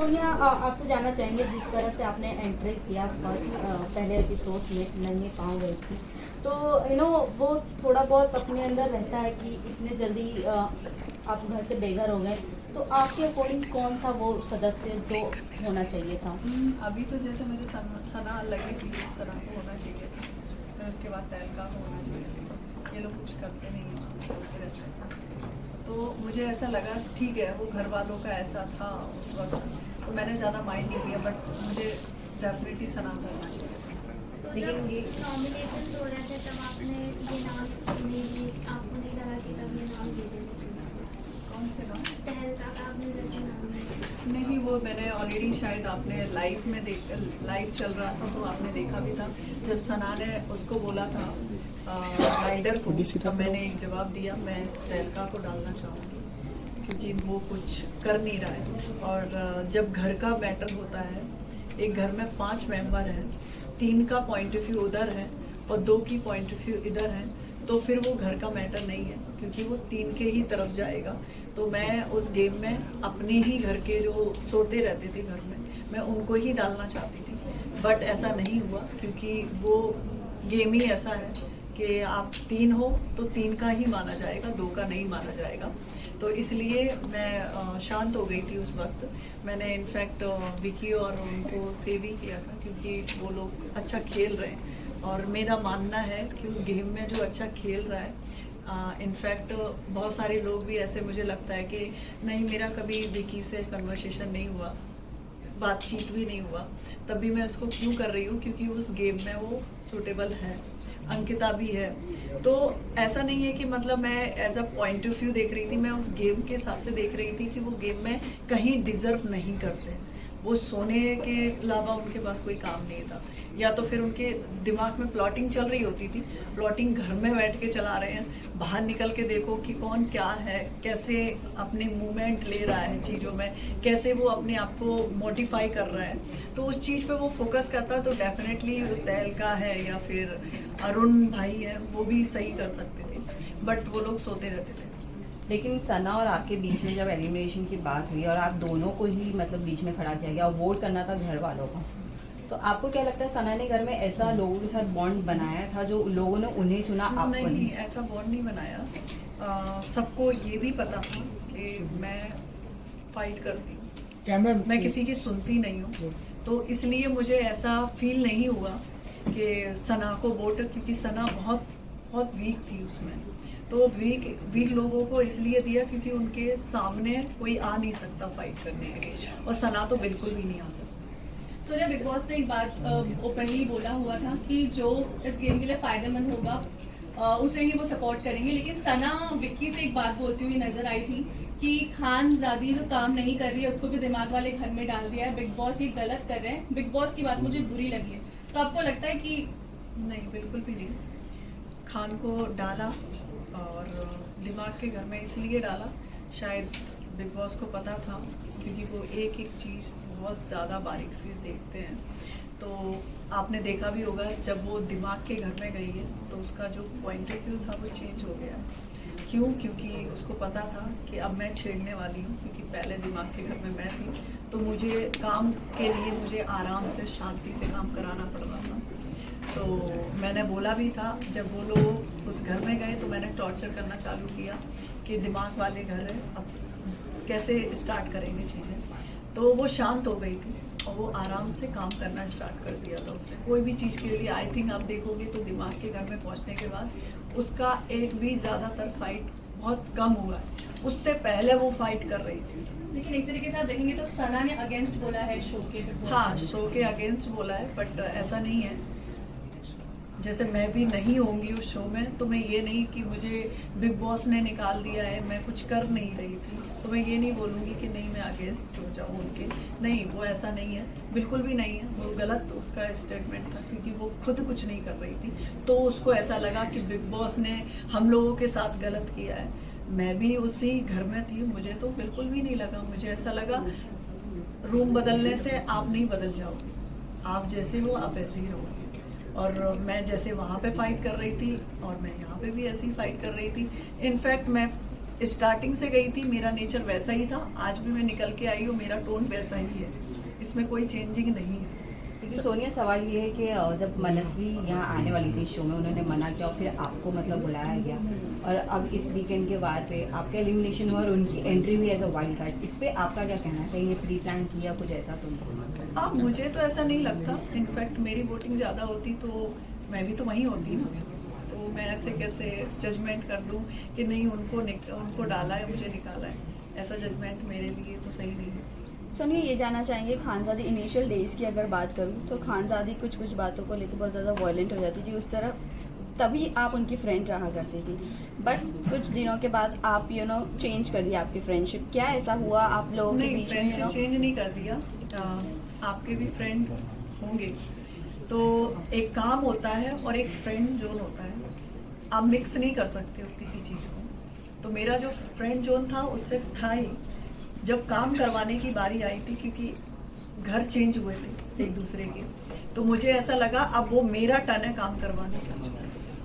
सोनिया, आपसे जानना चाहेंगे, जिस तरह से आपने एंट्री किया पहले एपिसोड में नंगे पाँव गई थी, तो वो थोड़ा बहुत अपने अंदर रहता है कि इतने जल्दी आप घर से बेघर हो गए, तो आपके अकॉर्डिंग कौन था वो सदस्य जो होना चाहिए था? अभी तो जैसे मुझे सना लगी थी, सना को होना चाहिए था, फिर उसके बाद तहलका को होना चाहिए था। ये लोग कुछ करते नहीं हैं, सोचते रहते हैं। तो मुझे ऐसा लगा ठीक है, वो घर वालों का ऐसा था उस वक्त, तो मैंने ज़्यादा माइंड नहीं किया, बट मुझे डेफिनेटली सना को होना चाहिए था। तो जब नॉमिनेशन हो रहे थे तब आपने ये नाम नहीं, आपको नहीं लगा कि तब ये नाम दे देना चाहिए? कौन से नाम? तहलका का आपने जैसे नाम नहीं, वो मैंने ऑलरेडी शायद आपने लाइव में लाइव चल रहा था तो आपने देखा भी था, जब सना ने उसको बोला था राइडर को, तब मैंने एक जवाब दिया, मैं तहलका को डालना चाहूँगी क्योंकि वो कुछ कर नहीं रहा है। और जब घर का मैटर होता है, एक घर में 5 मेंबर हैं, 3 का पॉइंट ऑफ व्यू उधर है और 2 की पॉइंट ऑफ व्यू इधर है, तो फिर वो घर का मैटर नहीं है क्योंकि वो 3 के ही तरफ जाएगा। तो मैं उस गेम में अपने ही घर के जो सोते रहते थे घर में, मैं उनको ही डालना चाहती थी, बट ऐसा नहीं हुआ क्योंकि वो गेम ही ऐसा है कि आप 3 हो तो 3 का ही माना जाएगा, 2 का नहीं माना जाएगा। तो इसलिए मैं शांत हो गई थी उस वक्त। मैंने इनफैक्ट विकी और उनको सेव भी किया था क्योंकि वो लोग अच्छा खेल रहे हैं और मेरा मानना है कि उस गेम में जो अच्छा खेल रहा है, इनफैक्ट बहुत सारे लोग भी ऐसे, मुझे लगता है कि नहीं, मेरा कभी विकी से कन्वर्सेशन नहीं हुआ, बातचीत भी नहीं हुआ, तब भी मैं उसको क्यों कर रही हूँ क्योंकि उस गेम में वो सूटेबल है, अंकिता भी है। तो ऐसा नहीं है कि मतलब मैं as a point of view देख रही थी, मैं उस गेम के हिसाब से देख रही थी कि वो गेम में कहीं डिजर्व नहीं करते, वो सोने के अलावा उनके पास कोई काम नहीं था, या तो फिर उनके दिमाग में प्लॉटिंग चल रही होती थी, प्लॉटिंग घर में बैठ के चला रहे हैं, बाहर निकल के देखो कि कौन क्या है, कैसे अपने मूवमेंट ले रहा है चीज़ों में, कैसे वो अपने आप को मॉडिफाई कर रहा है, तो उस चीज़ पे वो फोकस करता है। तो डेफिनेटली तहलका है या फिर अरुण भाई है, वो भी सही कर सकते थे, बट वो लोग सोते रहते थे। लेकिन सना और आपके बीच में जब एलिमिनेशन की बात हुई और आप दोनों को ही मतलब बीच में खड़ा किया गया और वोट करना था घर वालों का, तो आपको क्या लगता है सना ने घर में ऐसा लोगों के साथ बॉन्ड बनाया था जो लोगों ने उन्हें चुना, आपको नहीं? ऐसा बॉन्ड नहीं बनाया। सबको ये भी पता था कि मैं फाइट करती हूँ, मैं किसी की सुनती नहीं हूँ, तो इसलिए मुझे ऐसा फील नहीं हुआ कि सना को वोट, क्योंकि सना बहुत बहुत वीक थी उसमें, तो वीक लोगों को इसलिए दिया क्योंकि उनके सामने कोई आ नहीं सकता फाइट करने के लिए, और सना तो बिल्कुल भी नहीं आ सकता। सोनिया, बिग बॉस ने एक बात ओपनली बोला हुआ था कि जो इस गेम के लिए फायदेमंद होगा उसे ही वो सपोर्ट करेंगे, लेकिन सना विक्की से एक बात बोलती हुई नजर आई थी कि खानजादी जो काम नहीं कर रही है उसको भी दिमाग वाले घर में डाल दिया है, बिग बॉस ये गलत कर रहे हैं। बिग बॉस की बात मुझे बुरी लगी है, तो आपको लगता है कि? नहीं, बिल्कुल भी नहीं। खान को डाला और दिमाग के घर में इसलिए डाला, शायद बिग बॉस को पता था क्योंकि वो एक एक चीज़ बहुत ज़्यादा बारीक से देखते हैं। तो आपने देखा भी होगा जब वो दिमाग के घर में गई है तो उसका जो पॉइंट ऑफ व्यू था वो चेंज हो गया। क्यों? क्योंकि उसको पता था कि अब मैं छेड़ने वाली हूँ, क्योंकि पहले दिमाग के घर में मैं थी, तो मुझे काम के लिए मुझे आराम से शांति से काम कराना पड़ रहा था। तो मैंने बोला भी था जब वो लोग उस घर में गए तो मैंने टॉर्चर करना चालू किया कि दिमाग वाले घर है, अब कैसे स्टार्ट करेंगे चीज़ें। तो वो शांत हो गई थी और वो आराम से काम करना स्टार्ट कर दिया था उसने, कोई भी चीज़ के लिए। आई थिंक आप देखोगे तो दिमाग के घर में पहुंचने के बाद उसका एक भी ज़्यादातर फाइट बहुत कम हुआ है, उससे पहले वो फाइट कर रही थी। लेकिन एक तरीके से आप देखेंगे तो सना ने अगेंस्ट बोला है शो के। हाँ, शो के अगेंस्ट बोला है, बट ऐसा नहीं है। जैसे मैं भी नहीं होंगी उस शो में, तो मैं ये नहीं कि मुझे बिग बॉस ने निकाल दिया है, मैं कुछ कर नहीं रही थी, तो मैं ये नहीं बोलूँगी कि नहीं मैं अगेंस्ट हो जाऊँ उनके। नहीं, वो ऐसा नहीं है, बिल्कुल भी नहीं है। वो गलत उसका स्टेटमेंट था क्योंकि वो खुद कुछ नहीं कर रही थी, तो उसको ऐसा लगा कि बिग बॉस ने हम लोगों के साथ गलत किया है। मैं भी उसी घर में थी, मुझे तो बिल्कुल भी नहीं लगा। मुझे ऐसा लगा रूम बदलने से आप नहीं बदल जाओगे, आप जैसे हो आप ऐसे ही रहोगे। और मैं जैसे वहाँ पे फाइट कर रही थी और मैं यहाँ पे भी ऐसी फाइट कर रही थी। इनफैक्ट मैं स्टार्टिंग से गई थी, मेरा नेचर वैसा ही था, आज भी मैं निकल के आई हूँ, मेरा टोन वैसा ही है, इसमें कोई चेंजिंग नहीं है। क्योंकि सोनिया सवाल ये है कि जब मनस्वी यहाँ आने वाली थी शो में, उन्होंने मना किया और फिर आपको मतलब बुलाया गया, और अब इस वीकेंड के बाद पे आपका एलिमिनेशन हुआ और उनकी एंट्री हुई एज अ वाइल्ड कार्ड, इस पे आपका क्या कहना है? कहीं ये प्री प्लान किया कुछ ऐसा तो? मुझे तो ऐसा नहीं लगता, इनफैक्ट मेरी वोटिंग ज़्यादा होती तो मैं भी तो वहीं होती ना, तो मैं ऐसे कैसे जजमेंट कर दूँ कि नहीं उनको डाला है मुझे निकाला है, ऐसा जजमेंट मेरे लिए तो सही नहीं है। सोनिया, ये जानना चाहेंगे खानजादी इनिशियल डेज की अगर बात करूँ तो खानजादी कुछ बातों को लेकर बहुत ज़्यादा वायलेंट हो जाती थी उस तरफ, तभी आप उनकी फ्रेंड रहा करती थी, बट कुछ दिनों के बाद आप चेंज कर दिया आपकी फ्रेंडशिप, क्या ऐसा हुआ आप लोगों के नहीं, बीच में? फ्रेंडशिप चेंज नहीं कर दिया, आपके भी फ्रेंड होंगे, तो एक काम होता है और एक फ्रेंड जोन होता है, आप मिक्स नहीं कर सकते हो किसी चीज़ को। तो मेरा जो फ्रेंड जोन था उससे था ही, जब काम करवाने की बारी आई थी, क्योंकि घर चेंज हुए थे एक दूसरे के, तो मुझे ऐसा लगा अब वो मेरा टर्न है काम करवाने का,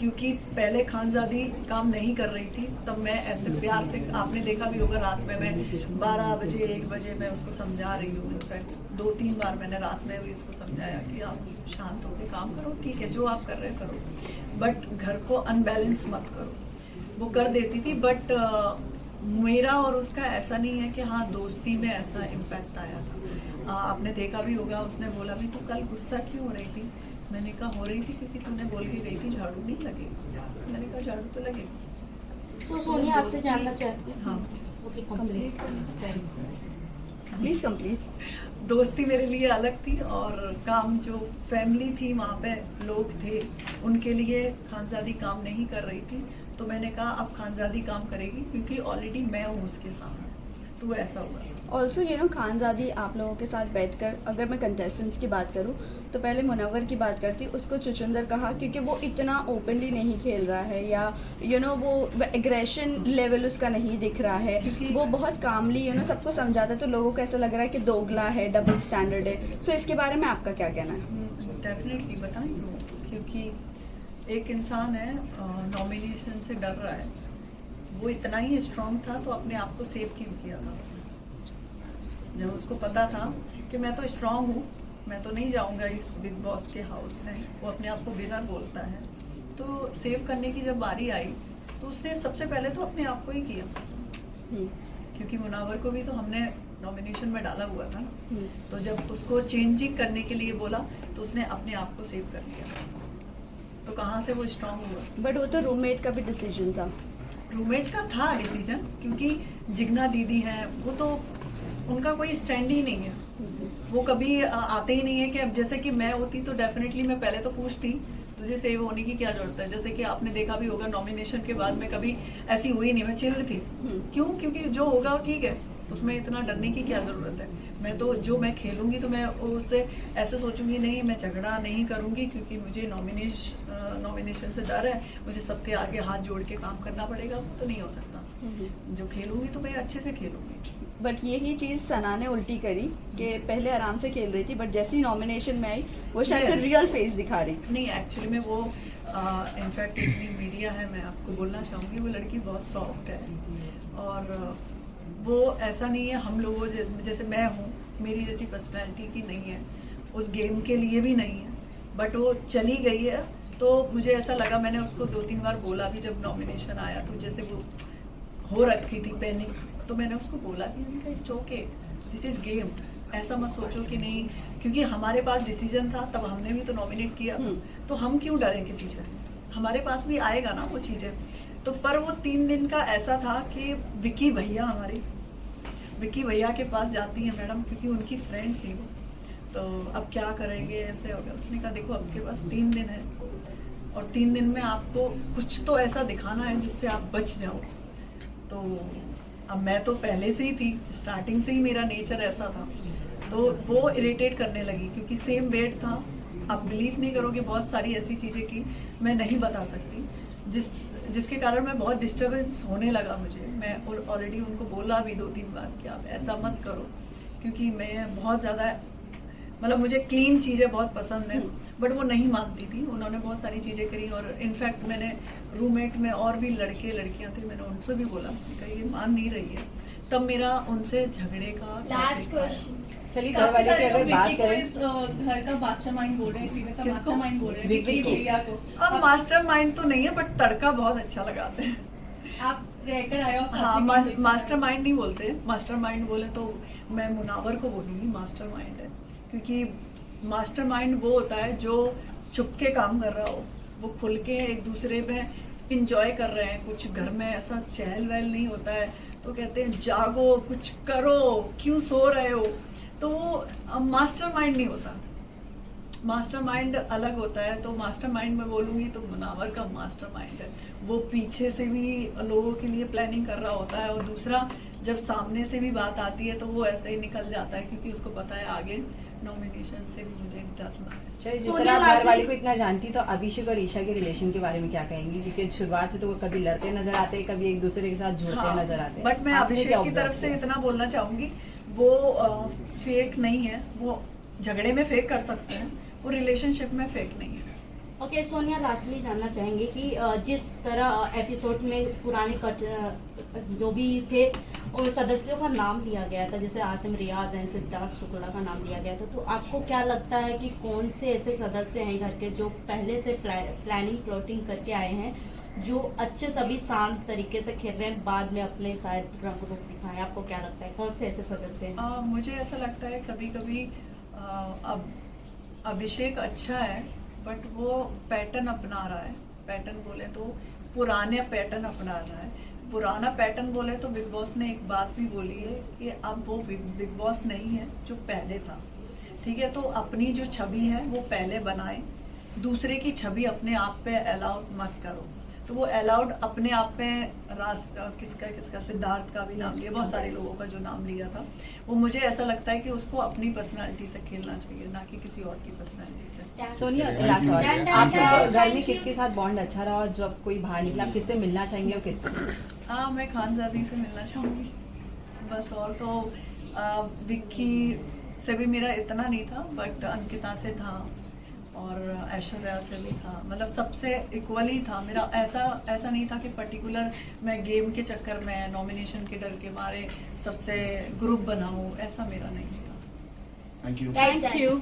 क्योंकि पहले खानजादी काम नहीं कर रही थी, तब मैं ऐसे प्यार से, आपने देखा भी होगा रात में मैं 12 बजे 1 बजे मैं उसको समझा रही हूँ, इनफैक्ट 2-3 बार मैंने रात में भी उसको समझाया कि आप शांत होकर काम करो, ठीक है जो आप कर रहे करो, बट घर को अनबैलेंस मत करो। वो कर देती थी, बट मेरा और उसका ऐसा नहीं है कि हाँ दोस्ती में ऐसा इम्पैक्ट आया था। आपने देखा भी होगा, उसने बोला भी तू कल गुस्सा क्यों हो रही थी? मैंने कहा हो रही थी क्योंकि तूने बोल के गई थी झाड़ू नहीं लगेगी। मैंने कहा झाड़ू तो लगेगी। सो सोनिया आपसे जानना चाहती हूँ। हाँ, ओके, कंप्लीट। Please complete. दोस्ती मेरे लिए अलग थी और काम जो फैमिली थी वहाँ पे लोग थे उनके लिए खानजादी काम नहीं कर रही थी, तो मैंने कहा अब खानजादी काम करेगी क्योंकि ऑलरेडी मैं हूँ उसके सामने, तो ऐसा हुआ। ऑल्सो खानजादी आप लोगों के साथ बैठकर, अगर मैं कंटेस्टेंट्स की बात करूं तो पहले मुनव्वर की बात करती, उसको चुचुंदर कहा क्योंकि वो इतना ओपनली नहीं खेल रहा है, या वो एग्रेशन लेवल उसका नहीं दिख रहा है, वो बहुत कामली सबको समझाता है, तो लोगों को ऐसा लग रहा है कि दोगला है, डबल स्टैंडर्ड है। सो इसके बारे में आपका क्या कहना है? डेफिनेटली बताएंगे, क्योंकि एक इंसान है नॉमिनेशन से डर रहा है, वो इतना ही स्ट्रांग था तो अपने आप को सेव क्यों किया था उसने? जब उसको पता था कि मैं तो स्ट्रांग हूँ, मैं तो नहीं जाऊँगा इस बिग बॉस के हाउस से, वो अपने आप को विनर बोलता है, तो सेव करने की जब बारी आई तो उसने सबसे पहले तो अपने आप को ही किया, क्योंकि मुनावर को भी तो हमने नॉमिनेशन में डाला हुआ था ना, तो जब उसको चेंजिंग करने के लिए बोला तो उसने अपने आप को सेव कर लिया, तो कहाँ से वो स्ट्रांग हुआ? बट वो तो रूममेट का भी डिसीजन था। रूममेट का था डिसीजन, क्योंकि जिग्ना दीदी हैं, वो तो उनका कोई स्टैंड ही नहीं है, वो कभी आते ही नहीं है कि अब जैसे कि मैं होती तो डेफिनेटली मैं पहले तो पूछती तुझे सेव होने की क्या जरूरत है, जैसे कि आपने देखा भी होगा नॉमिनेशन के बाद में कभी ऐसी हुई नहीं, मैं चिल्ड थी। क्यों? क्योंकि जो होगा वो ठीक है, उसमें इतना डरने की क्या जरूरत है। मैं तो जो मैं खेलूंगी तो मैं उससे ऐसे सोचूंगी नहीं, मैं झगड़ा नहीं करूंगी क्योंकि मुझे नॉमिनेशन से डर है, मुझे सबके आगे हाथ जोड़ के काम करना पड़ेगा, तो नहीं हो सकता। जो खेलूंगी तो मैं अच्छे से खेलूंगी। बट यही चीज सना ने उल्टी करी कि पहले आराम से खेल रही थी, बट जैसे ही नॉमिनेशन में आई वो शायद से रियल फेस दिखा रही। नहीं, एक्चुअली में वो इनफैक्ट इतनी मीडिया है, मैं आपको बोलना चाहूँगी वो लड़की बहुत सॉफ्ट है, और वो ऐसा नहीं है हम लोगों जैसे मैं हूँ, मेरी जैसी पर्सनैलिटी की नहीं है, उस गेम के लिए भी नहीं है, बट वो चली गई है। तो मुझे ऐसा लगा, मैंने उसको 2-3 बार बोला भी जब नॉमिनेशन आया, तो जैसे वो हो रखी थी पैनिक, तो मैंने उसको बोला कि it's okay, this is game, ऐसा मत सोचो कि नहीं, क्योंकि हमारे पास डिसीजन था, तब हमने भी तो नॉमिनेट किया था, तो हम क्यों डरें किसी से, हमारे पास भी आएगा ना वो चीज़ें। तो पर वो 3 दिन का ऐसा था कि विक्की भैया के पास जाती है मैडम, क्योंकि उनकी फ्रेंड थी वो, तो अब क्या करेंगे, ऐसे हो गया। उसने कहा देखो आपके पास 3 दिन है, और 3 दिन में आपको कुछ तो ऐसा दिखाना है जिससे आप बच जाओ। तो अब मैं तो पहले से ही थी, स्टार्टिंग से ही मेरा नेचर ऐसा था, तो वो इरिटेट करने लगी, क्योंकि सेम वेट था। आप बिलीव नहीं करोगे, बहुत सारी ऐसी चीज़ें की मैं नहीं बता सकती, जिसके कारण मैं बहुत डिस्टर्बेंस होने लगा मुझे। मैं ऑलरेडी उनको बोला भी 2-3 बार कि आप ऐसा मत करो, क्योंकि मैं बहुत ज़्यादा मतलब मुझे क्लीन चीजें बहुत पसंद है, बट वो नहीं मानती थी। उन्होंने बहुत सारी चीजें करी और इनफैक्ट मैंने रूममेट में और भी लड़के लड़कियां थे, मैंने उनसे भी बोला कि ये मान नहीं रही है, तब मेरा उनसे झगड़े का लास्ट क्वेश्चन। चलिए घर काफी वाले की सारे अगर लोग बात विक्की को करें इस घर का मास्टरमाइंड बोल रहे हैं, इस सीजन का किसको? मास्टरमाइंड बोल रहे हैं विक्की विक्की को। भैया को। अब मास्टरमाइंड तो नहीं है, बट तड़का बहुत अच्छा लगाते हैं। आप रहकर आए हो, आप साथ हाँ, में music मास्टरमाइंड नहीं बोलते। मास्टरमाइंड बोले तो मैं मुनावर को बोलूंगी मास्टरमाइंड है, क्योंकि मास्टरमाइंड वो होता है जो चुपके काम कर रहा हो, वो खुल के एक दूसरे में इंजॉय कर रहे हैं। कुछ घर में ऐसा चहल वहल नहीं होता है तो कहते हैं जागो, कुछ करो, क्यों सो रहे हो। तो वो मास्टरमाइंड नहीं होता, मास्टरमाइंड अलग होता है। तो मास्टरमाइंड में बोलूंगी तो मुनावर का मास्टरमाइंड है, वो पीछे से भी लोगों के लिए प्लानिंग कर रहा होता है, और दूसरा जब सामने से भी बात आती है तो वो ऐसे ही निकल जाता है, क्योंकि उसको पता है आगे नॉमिनेशन से भी मुझे निकलना है। चलिए, जिस सोनिया तरह आप घर लाजमी- वाले को इतना जानती, तो अभिषेक और ईशा के रिलेशन के बारे में क्या कहेंगी? क्योंकि शुरुआत से तो वो कभी लड़ते नजर आते हैं, कभी एक दूसरे के साथ जुड़ते नजर आते हैं। बट मैं आपने क्या अभिषेक की observe तरफ से किया? इतना बोलना चाहूंगी, वो फेक नहीं है। वो झगड़े में फेक कर सकते हैं, वो रिलेशनशिप में फेक नहीं है। ओके सोनिया, लास्टली जानना चाहेंगे कि जिस तरह एपिसोड में पुराने जो भी थे उन सदस्यों का नाम लिया गया था, जैसे आसिम रियाज एंड सिद्धार्थ शुक्ला का नाम लिया गया था, तो आपको क्या लगता है कि कौन से ऐसे सदस्य हैं घर के जो पहले से प्लानिंग प्लॉटिंग करके आए हैं, जो अच्छे सभी शांत तरीके से खेल रहे हैं, बाद में अपने शायद रंग रूप दिखाएं? आपको क्या लगता है कौन से ऐसे सदस्य हैं? मुझे ऐसा लगता है कभी कभी अब अभिषेक अच्छा है, बट वो पैटर्न अपना रहा है। पैटर्न बोले तो पुराने पैटर्न अपना रहा है। पुराना पैटर्न बोले तो बिग बॉस ने एक बात भी बोली है कि अब वो बिग बॉस नहीं है जो पहले था, ठीक है। तो अपनी जो छवि है वो पहले बनाए, दूसरे की छवि अपने आप पे अलाउड मत करो। तो वो अलाउड अपने आप पे किसका सिद्धार्थ का भी नाम लिया, बहुत सारे लोगों का जो नाम लिया था, वो मुझे ऐसा लगता है कि उसको अपनी पर्सनालिटी से खेलना चाहिए, ना कि किसी और की पर्सनालिटी से। Sonia, Thank last you. सवाल, Done, आपका done, घर में thank किसके you. साथ बॉन्ड अच्छा रहा, और जब कोई बाहर निकला आप किससे मिलना चाहेंगे और किससे? हाँ, मैं खानजादी से मिलना चाहूंगी बस। और तो विक्की से भी मेरा इतना नहीं था, बट अंकिता से था और ऐश्वर्या से भी था, मतलब सबसे इक्वली था मेरा। ऐसा नहीं था कि पर्टिकुलर मैं गेम के चक्कर में, नॉमिनेशन के डर के मारे सबसे ग्रुप बनाऊं, ऐसा मेरा नहीं था। Thank you. Guys, Thank you.